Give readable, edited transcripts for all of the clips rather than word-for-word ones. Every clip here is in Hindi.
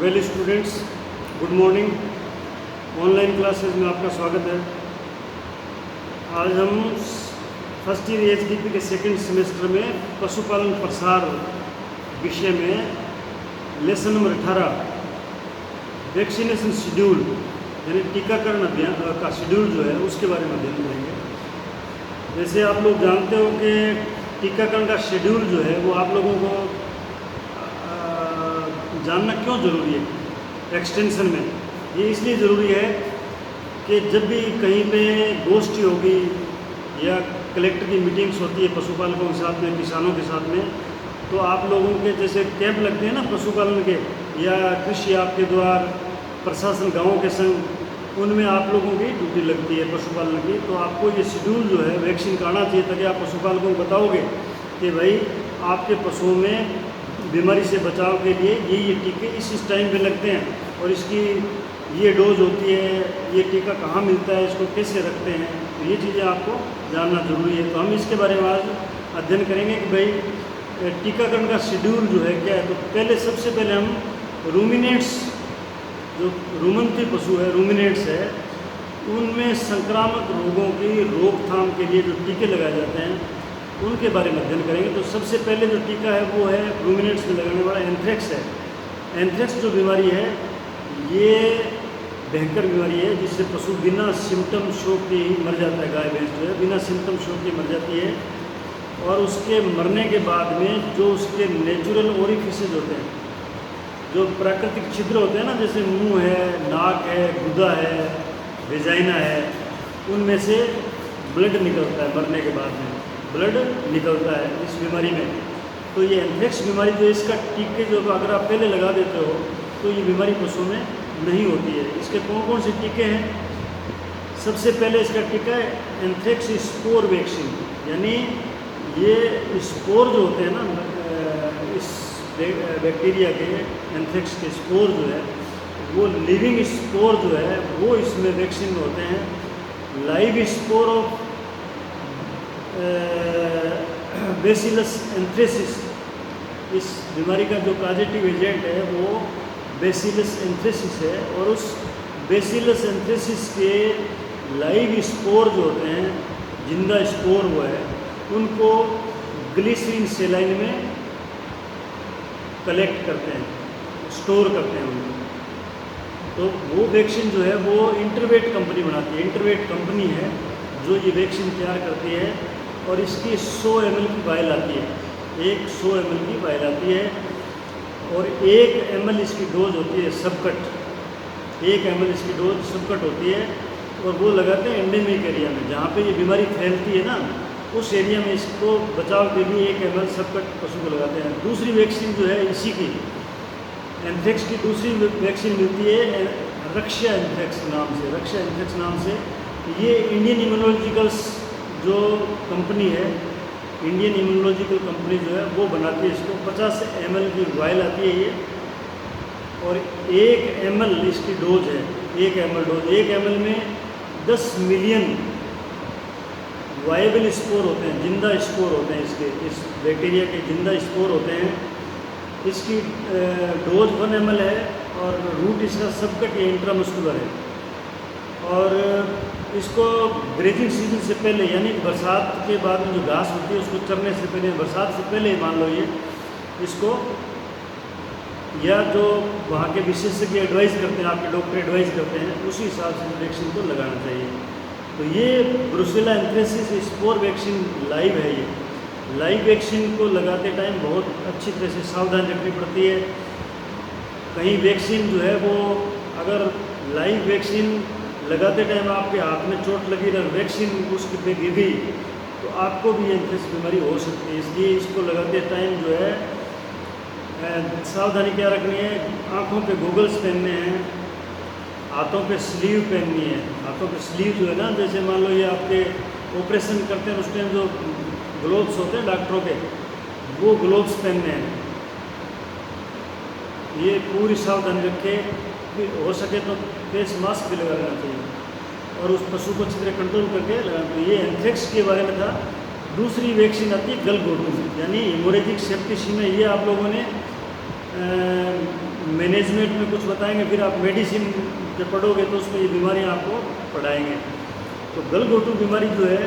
Well students, good morning. Online classes में आपका स्वागत है। आज हम फर्स्ट ईयर एचडीपी के सेकंड सेमेस्टर में पशुपालन प्रसार विषय में लेसन नंबर 18 वैक्सीनेशन शेड्यूल यानी टीकाकरण अभियान का शेड्यूल जो है उसके बारे में अध्ययन करेंगे। जैसे आप लोग जानते हो कि टीकाकरण का शेड्यूल जो है वो आप लोगों को जानना क्यों ज़रूरी है एक्सटेंशन में। ये इसलिए ज़रूरी है कि जब भी कहीं पे गोष्ठी होगी या कलेक्टर की मीटिंग्स होती है पशुपालकों के साथ में, किसानों के साथ में, तो आप लोगों के जैसे कैंप लगते हैं ना पशुपालन के, या कृषि आपके द्वार, प्रशासन गाँव के संग, उनमें आप लोगों की ड्यूटी लगती है पशुपालन की। तो आपको ये शेड्यूल जो है वैक्सीन का आना चाहिए ताकि आप पशुपालकों को बताओगे कि भाई आपके पशुओं में बीमारी से बचाव के लिए ये टीके इस टाइम पे लगते हैं और इसकी ये डोज होती है, ये टीका कहाँ मिलता है, इसको कैसे रखते हैं। तो ये चीज़ें आपको जानना ज़रूरी है। तो हम इसके बारे में आज अध्ययन करेंगे कि भाई टीकाकरण का शेड्यूल जो है क्या है। तो पहले सबसे पहले हम रूमिनेट्स, जो रूमंती पशु है, रूमिनेट्स है, उनमें संक्रामक रोगों की रोकथाम के लिए जो टीके लगाए जाते हैं उनके बारे में अध्ययन करेंगे। तो सबसे पहले जो टीका है वो है रूमिनेट्स में लगाने वाला एंथ्रेक्स है। एंथ्रेक्स जो बीमारी है ये भयंकर बीमारी है जिससे पशु बिना सिम्टम शो के ही मर जाता है। गाय भैंस जो है बिना सिम्टम शो के मर जाती है और उसके मरने के बाद में जो उसके नेचुरल ओरिफिसेज होते हैं, जो प्राकृतिक छिद्र होते हैं ना, जैसे मुंह है, नाक है, गुदा है, वेजाइना है, उनमें से ब्लड निकलता है। मरने के बाद में ब्लड निकलता है इस बीमारी में। तो ये एंथ्रेक्स बीमारी जो इसका टीके जो अगर आप पहले लगा देते हो तो ये बीमारी पशुओं में नहीं होती है। इसके कौन कौन से टीके हैं? सबसे पहले इसका टीका है एंथ्रेक्स स्पोर वैक्सीन, यानी ये स्पोर जो होते हैं ना इस बैक्टीरिया के, एंथ्रेक्स के स्पोर जो है वो लिविंग स्पोर जो है वो इसमें वैक्सीन में होते हैं। Live spore of bacillus anthracis, इस बीमारी का जो पॉजिटिव एजेंट है वो बेसिलस एंथ्रेसिस है और उस बेसिलस एंथ्रेसिस के लाइव स्पोर जो होते हैं, जिंदा स्पोर वो है, उनको ग्लिसरीन सेलाइन में कलेक्ट करते हैं, स्टोर करते हैं उनको। तो वो वैक्सीन जो है वो इंटरवेट कंपनी बनाती है। इंटरवेट कंपनी है जो ये वैक्सीन तैयार करती है और इसकी 100 ml की वायल आती है, एक 100 ml की वायल आती है और 1 ml इसकी डोज होती है सबकट। 1 ml इसकी डोज सबकट होती है और वो लगाते हैं एंडेमिक एरिया में, जहाँ पे ये बीमारी फैलती है ना, उस एरिया में इसको बचाव के लिए 1 ml सबकट पशु को लगाते हैं। दूसरी वैक्सीन जो है इसी की एंथ्रेक्स की दूसरी वैक्सीन मिलती है रक्षा एंथ्रेक्स नाम से। रक्षा एंथ्रेक्स नाम से ये इंडियन इम्यूनोलॉजिकल्स जो कंपनी है, इंडियन इम्यूनोलॉजिकल कंपनी जो है वो बनाती है इसको। 50 ml की वायल आती है ये और 1 ml इसकी डोज है। 1 ml डोज, 1 ml में 10 मिलियन वायबल स्पोर होते हैं, जिंदा स्पोर होते हैं इसके, इस बैक्टीरिया के जिंदा स्पोर होते हैं। इसकी डोज 1 ml है और रूट इसका सबकट या इंट्रामस्कुलर है। और इसको ग्रेजिंग सीजन से पहले, यानी बरसात के बाद में जो घास होती है उसको चरने से पहले, बरसात से पहले मान लो ये इसको, या जो वहाँ के विशेषज्ञ एडवाइस करते हैं, आपके डॉक्टर एडवाइस करते हैं, उसी हिसाब से वैक्सीन को लगाना चाहिए। तो ये Brucella anthracis spore vaccine live है। ये लाइव वैक्सीन को लगाते टाइम बहुत अच्छी तरह से सावधानी रखनी पड़ती है। कहीं वैक्सीन जो है वो अगर लाइव वैक्सीन लगाते टाइम आपके हाथ में चोट लगी और वैक्सीन उसके पे गिर गई तो आपको भी एंथ्रेक्स बीमारी हो सकती है। इसलिए इसको लगाते टाइम जो है सावधानी क्या रखनी है, आँखों पे गोगल्स पहनने हैं, हाथों पे स्लीव पहननी है। हाथों पे स्लीव जो है ना, जैसे मान लो ये आपके ऑपरेशन करते हैं उस टाइम जो ग्लोव्स होते हैं डॉक्टरों के, वो ग्लोव्स पहनने हैं। ये पूरी सावधानी रखे, हो सके तो फेस मास्क भी लगा लेना चाहिए और उस पशु को अच्छी तरह कंट्रोल करके लगाना चाहिए। ये एंथ्रेक्स के बारे में था। दूसरी वैक्सीन आती है गलघोटू, यानी हेमोरेजिक सेप्टिसिमिया। ये आप लोगों ने मैनेजमेंट में कुछ बताएंगे, फिर आप मेडिसिन जब पढ़ोगे तो उसमें ये बीमारियाँ आपको पढ़ाएंगे। तो गलघोटू बीमारी जो है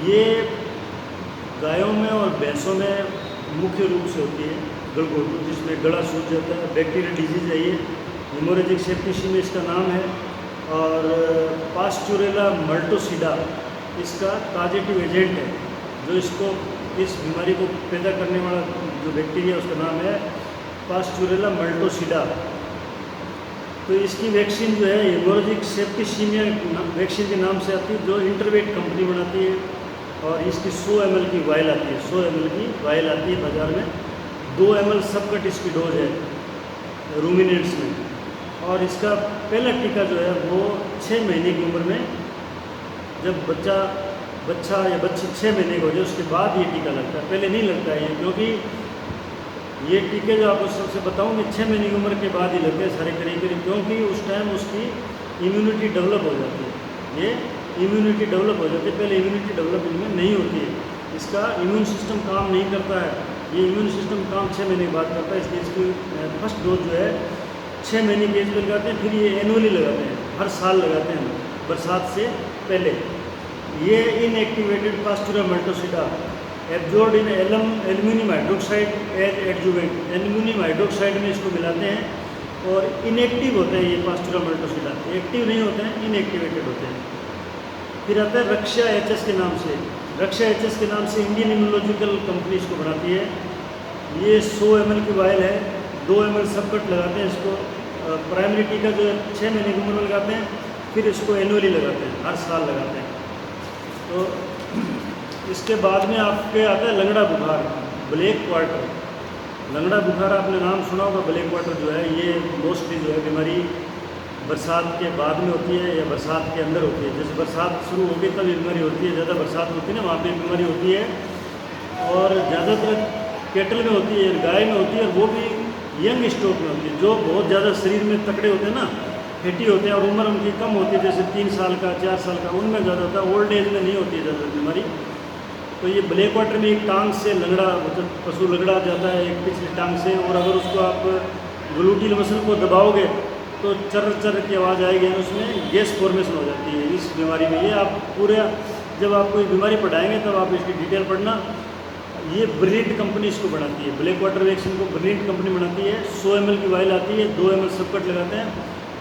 ये गायों में और भैंसों में मुख्य रूप से होती है गलघोटू, जिसमें गला सूज जाता है। बैक्टीरियल डिजीज़ है ये, हेमोरेजिक सेप्टिसिमिया इसका नाम है। और पास्चुरेला मल्टोसिडा इसका काजेटिव एजेंट है, जो इसको इस बीमारी को पैदा करने वाला जो बैक्टीरिया उसका नाम है पास्चुरेला मल्टोसिडा। तो इसकी वैक्सीन जो है हेमोरेजिक सेप्टिसिमिया वैक्सीन के नाम से आती है, जो इंटरवेट कंपनी बनाती है। और इसकी 100 ml की वायल आती है, 100 ml की वायल आती है बाज़ार में। 2 ml सबकट इसकी डोज है रूमिनेंट्स में। और इसका पहला टीका जो है वो 6 महीने की उम्र में, जब बच्चा या बच्ची 6 महीने का हो जाए उसके बाद ये टीका लगता है, पहले नहीं लगता है ये। क्योंकि ये टीके जो आपको सबसे बताऊँगी 6 महीने की उम्र के बाद ही लगते हैं सारे करीब, क्योंकि उस टाइम उसकी इम्यूनिटी डेवलप हो जाती है। ये इम्यूनिटी डेवलप हो जाती है, पहले इम्यूनिटी डेवलप इनमें नहीं होती है। इसका इम्यून सिस्टम काम नहीं करता है, ये इम्यून सिस्टम काम 6 महीने के बाद करता है। इसलिए इसकी फर्स्ट डोज जो है 6 महीने की एज में लगाते हैं। फिर ये एनुअली लगाते हैं, हर साल लगाते हैं बरसात से पहले। ये inactivated Pasteurella multocida absorb in aluminium hydroxide as adjuvant, aluminium hydroxide में इसको मिलाते हैं। और इनएक्टिव होते हैं ये पास्चुरेला मल्टोसिडा, एक्टिव नहीं होते हैं, इनएक्टिवेटेड होते हैं। फिर आता है रक्षा एचएस के नाम से। रक्षा एचएस के नाम से इंडियन इम्यूनोलॉजिकल कंपनी इसको बनाती है। ये 100 ml की वायल है, 2 ml सबकट लगाते हैं इसको। प्राइमरी टीका जो है 6 महीने की उम्र में लगाते हैं, फिर इसको एनुअली लगाते हैं, हर साल लगाते हैं। तो इसके बाद में आपके आता है लंगड़ा बुखार, ब्लैक क्वार्टर। लंगड़ा बुखार आपने नाम सुना होगा। ब्लैक क्वार्टर जो है ये मोस्टली जो है बीमारी बरसात के बाद में होती है या बरसात के अंदर होती है। जैसे बरसात शुरू होगी तब ये बीमारी होती है, ज़्यादा बरसात होती है ना, वहाँ पे बीमारी होती है। और ज़्यादातर कैटल में होती है, गाय में होती है, और वो भी यंग स्टॉक में होती है। जो बहुत ज़्यादा शरीर में तकड़े होते हैं ना, फैटी होते हैं, और उम्र उनकी कम होती है, जैसे 3 साल का 4 साल का, उनमें ज़्यादा होता है। ओल्ड एज में नहीं होती है ज़्यादा बीमारी। तो ये ब्लैक क्वार्टर में एक टांग से लंगड़ा, मतलब पशु लंगड़ा जाता है एक पिछली टांग से, और अगर उसको आप ग्लूटील मसल को दबाओगे तो चर चर की आवाज़ आएगी, उसमें गैस फॉर्मेशन हो जाती है इस बीमारी में। ये आप पूरे जब आपको ये बीमारी पढ़ाएंगे तब आप इसकी डिटेल पढ़ना। ये ब्रिलियंट कंपनी इसको बनाती है, ब्लैक वाटर वैक्सीन को ब्रिलियंट कंपनी बनाती है। 100 ml की वायल आती है, 2 ml सबकट लगाते हैं।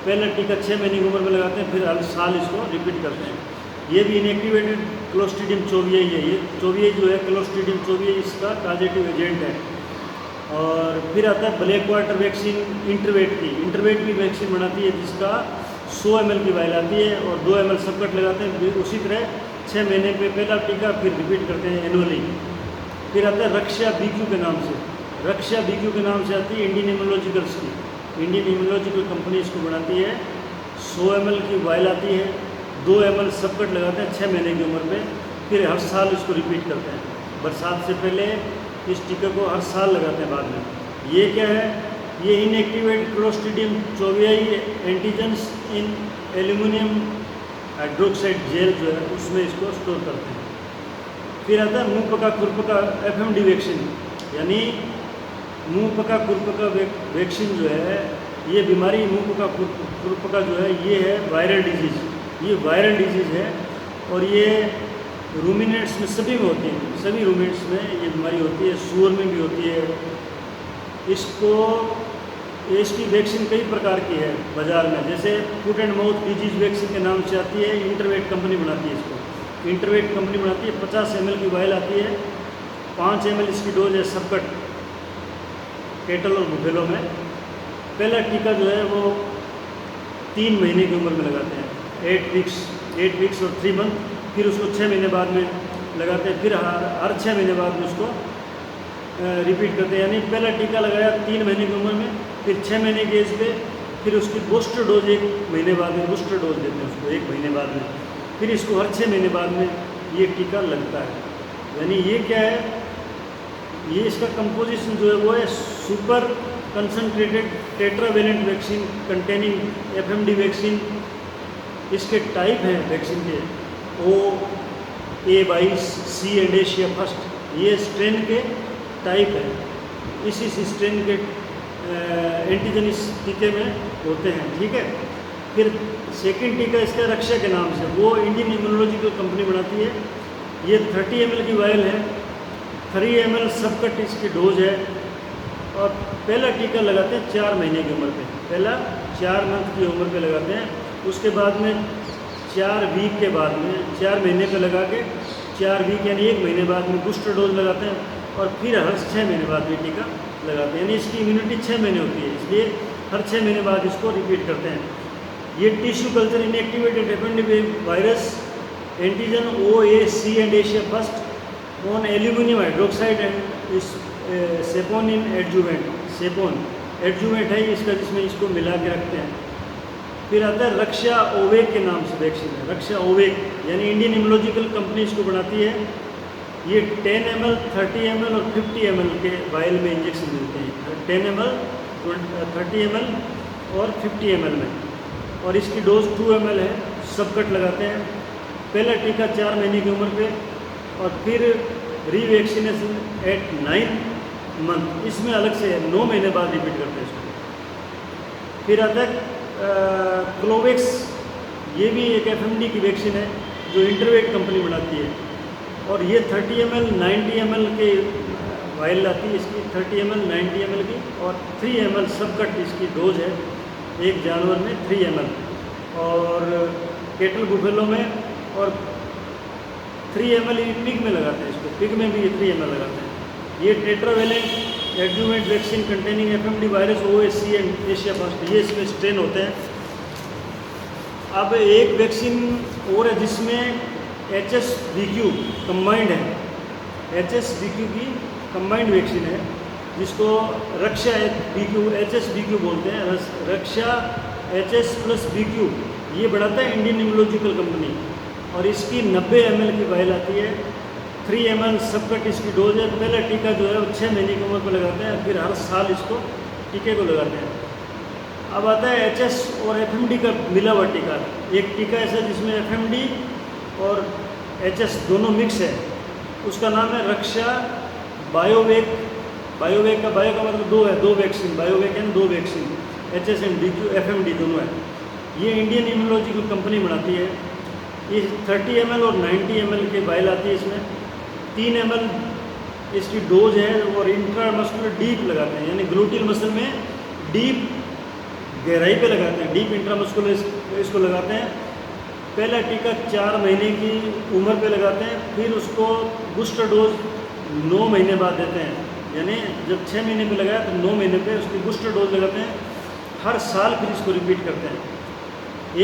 पहला टीका 6 महीने की उम्र में लगाते हैं, फिर हर साल इसको रिपीट करते हैं। ये भी इनएक्टिवेटेड क्लोस्ट्रीडियम चोवियाई है। ये चोवियाई जो है क्लोस्ट्रीडियम चोवियाई इसका काजेटिव एजेंट है। और फिर आता है ब्लैक वाटर वैक्सीन इंटरवेट की। इंटरवेट भी वैक्सीन बनाती है, जिसका 100 ml की वायल आती है और 2 ml सबकट लगाते हैं। उसी तरह 6 महीने पे पहला टीका, फिर रिपीट करते हैं एनुअली। फिर आता है रक्षा बीक्यू के नाम से। रक्षा बीक्यू के नाम से आती है इंडियन इम्यूनोलॉजिकल्स की। इंडियन इम्यूनोलॉजिकल कंपनी इसको बनाती है। 100 ml की वायल आती है, 2 ml सबकट लगाते हैं 6 महीने की उम्र में, फिर हर साल इसको रिपीट करते हैं। बरसात से पहले इस टीके को हर साल लगाते हैं बाद में। ये क्या है? ये inactivate Clostridium chauvoei antigens in aluminium hydroxide gel जो है उसमें इसको स्टोर करते हैं। फिर आता है मुंह पका खुरपका FMD वैक्सीन, यानी मुंह पका खुरपका वैक्सीन जो है, ये बीमारी मुंह पका खुरपका जो है ये है वायरल डिजीज़। ये वायरल डिजीज़ है और ये रूमिनेट्स में सभी में होती है, सभी रूमिनेट्स में ये बीमारी होती है, सूअर में भी होती है। इसकी वैक्सीन कई प्रकार की है बाज़ार में, जैसे foot and mouth disease vaccine के नाम से आती है। इंटरवेट कंपनी बनाती है इसको, इंटरवेट कंपनी बनाती है। 50 ml की वायल आती है, 5 ml इसकी डोज है सबकट कैटल और बुफेलो में। पहला टीका जो है वो 3 महीने की उम्र में लगाते हैं, 8 वीक्स और 3 मंथ। फिर उसको 6 महीने बाद में लगाते हैं, फिर हर 6 महीने बाद में उसको रिपीट करते हैं। यानी पहला टीका लगाया 3 महीने की उम्र में, फिर 6 महीने की एज पे, फिर उसकी बूस्टर डोज 1 महीने बाद में बूस्टर डोज देते हैं उसको 1 महीने बाद में, फिर इसको हर 6 महीने बाद में ये टीका लगता है। यानी ये क्या है? ये इसका कंपोजिशन जो है वो है super concentrated tetravalent vaccine containing FMD vaccine. इसके टाइप हैं वैक्सीन के O, A22, C and Asia first, ये स्ट्रेन के टाइप है। इस स्ट्रेन के एंटीजन इस टीके में होते हैं, ठीक है। फिर सेकंड टीका इसका रक्षा के नाम से, वो इंडियन इम्यूनोलॉजिकल कंपनी बनाती है। ये 30 ml की वायल है, 3 ml सबकट इसकी डोज है। और पहला टीका लगाते हैं 4 महीने की उम्र पे, पहला 4 मंथ की उम्र पे लगाते हैं। उसके बाद में 4 वीक के बाद में 4 महीने पे लगा के 4 वीक यानी 1 महीने बाद में बूस्टर डोज लगाते हैं। और फिर हर 6 महीने बाद भी टीका लगाते हैं, यानी इसकी इम्यूनिटी 6 महीने होती है, इसलिए हर 6 महीने बाद इसको रिपीट करते हैं। ये tissue culture inactivated hepatitis antigen OAC and Asia first on aluminium hydroxide and saponin adjuvant, saponin adjuvant है इसका, जिसमें इसको मिला के रखते हैं। फिर आता है रक्षा ओवेक के नाम से वैक्सीन है, रक्षा ओवेक, यानी इंडियन इम्यूनोलॉजिकल कंपनी इसको बनाती है। ये 10 ml, 30 ml और 50 ml के वायल में इंजेक्शन मिलते हैं, 10 ml, 30 ml और 50 ml में। और इसकी डोज 2 ml है, सबकट लगाते हैं। पहला टीका 4 महीने की उम्र पे, और फिर रीवैक्सीनेशन एट 9 मंथ, इसमें अलग से 9 महीने बाद रिपीट करते हैं इसको। फिर आता है क्लोवेक्स, ये भी एक FMD की वैक्सीन है जो इंटरवेट कंपनी बनाती है। और ये 30 ml, 90 ml के वायल लाती है इसकी, 30 ml, 90 ml की, और 3 ml सबकट इसकी डोज है एक जानवर में 3 ml, और केटल बुफेलो में, और 3 ml पिग में लगाते हैं इसको, पिग में भी ये 3 ml लगाते हैं। ये tetravalent adjuvant vaccine containing FMD virus OAC and Asia first, ये इसमें स्ट्रेन होते हैं। अब एक वैक्सीन और है जिसमें HSBQ कंबाइंड है, HSBQ की कंबाइंड वैक्सीन है, जिसको रक्षा BQ HSBQ बोलते हैं, रक्षा HS+BQ, ये बढ़ाता है इंडियन इम्यूनोलॉजिकल कंपनी। और इसकी 90 ml की वायल आती है, 3 ml सबकट इसकी डोज है। पहला टीका जो है वो 6 महीने की उम्र पर लगाते हैं, फिर हर साल इसको टीके को लगाते हैं। अब आता है HS और FMD का मिला हुआ टीका। एक टीका ऐसा जिसमें FMD और HS दोनों मिक्स है, उसका नाम है रक्षा बायोवेक। बायोवेक का बायो का मतलब 2 है, 2 वैक्सीन, बायोवेक है 2 vaccine, HS and BQ FMD दोनों है। ये इंडियन इम्यूनोलॉजिकल कंपनी बनाती है। ये 30 ml और 90 ml के वायल आती है इसमें, 3 ml इसकी डोज है, और इंट्रामस्कुलर डीप लगाते हैं, यानी ग्लूटियल मसल में डीप गहराई पे लगाते हैं, डीप इंट्रामस्कुलर इसको लगाते हैं। पहला टीका 4 महीने की उम्र पे लगाते हैं, फिर उसको बूस्टर डोज 9 महीने बाद देते हैं, यानी जब 6 महीने पे लगाया तो 9 महीने पे उसकी बूस्टर डोज लगाते हैं। हर साल फिर इसको रिपीट करते हैं।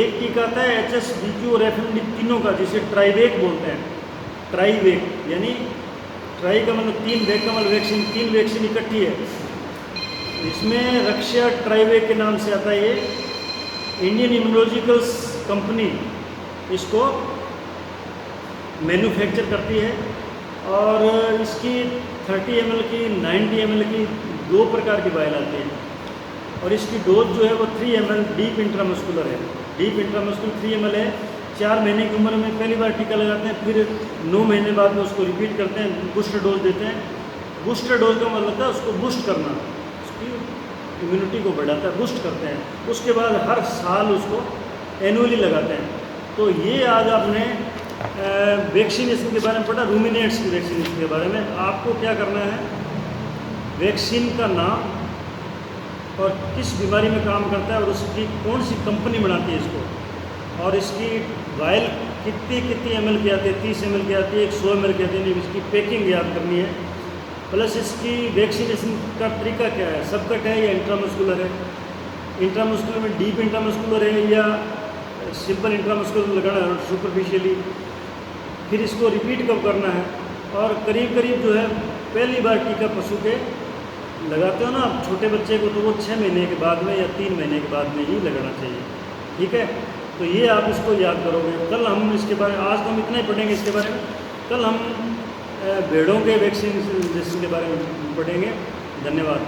एक टीका आता है HSBQ और FMD तीनों का, जिसे ट्राईवेक बोलते हैं, ट्राईवेक, यानी ट्राई का मतलब 3, वेक का मतलब वैक्सीन, 3 वैक्सीन इकट्ठी है। इसमें रक्षा ट्राईवेक के नाम से आता है। ये इंडियन इम्यूनोलॉजिकल कंपनी इसको मैन्युफैक्चर करती है, और इसकी 30 ml की, 90 ml की 2 प्रकार की वायल आती है। और इसकी डोज जो है वो 3 ml डीप इंट्रामस्कुलर है, डीप इंट्रामस्कुलर 3 ml है। 4 महीने की उम्र में पहली बार टीका लगाते हैं, फिर 9 महीने बाद में उसको रिपीट करते हैं, बूस्टर डोज देते हैं। बूस्टर डोज का मतलब होता है उसको बूस्ट करना, उसकी इम्यूनिटी को बढ़ाता है, बूस्ट करते हैं। उसके बाद हर साल उसको एनुअली लगाते हैं। तो ये आज आपने वैक्सीनेशन के बारे में पढ़ा, रूमिनेट्स की वैक्सीनेशन के बारे में। आपको क्या करना है, वैक्सीन का नाम और किस बीमारी में काम करता है, और उसकी कौन सी कंपनी बनाती है इसको, और इसकी वायल कितनी ml की आती है, 30 ml की आती है, 100 ml की आती है, इसकी पैकिंग याद करनी है। प्लस इसकी वैक्सीनेशन का तरीका क्या है, सबकट है या इंट्रामस्कुलर है, इंट्रामस्कुलर में डीप इंट्रामस्कुलर है या सिंपल इंट्रामस्कुलर लगाना है सुपरफिशियली, फिर इसको रिपीट कब करना है। और करीब करीब जो है पहली बार टीका पशु के लगाते हो ना आप छोटे बच्चे को, तो वो 6 महीने के बाद में या 3 महीने के बाद में ही लगाना चाहिए, ठीक है। तो ये आप इसको याद करोगे। कल हम इसके बारे में, आज तो हम इतना ही पढ़ेंगे इसके बारे में, कल हम भेड़ों के वैक्सीनेशन के बारे में पढ़ेंगे। धन्यवाद।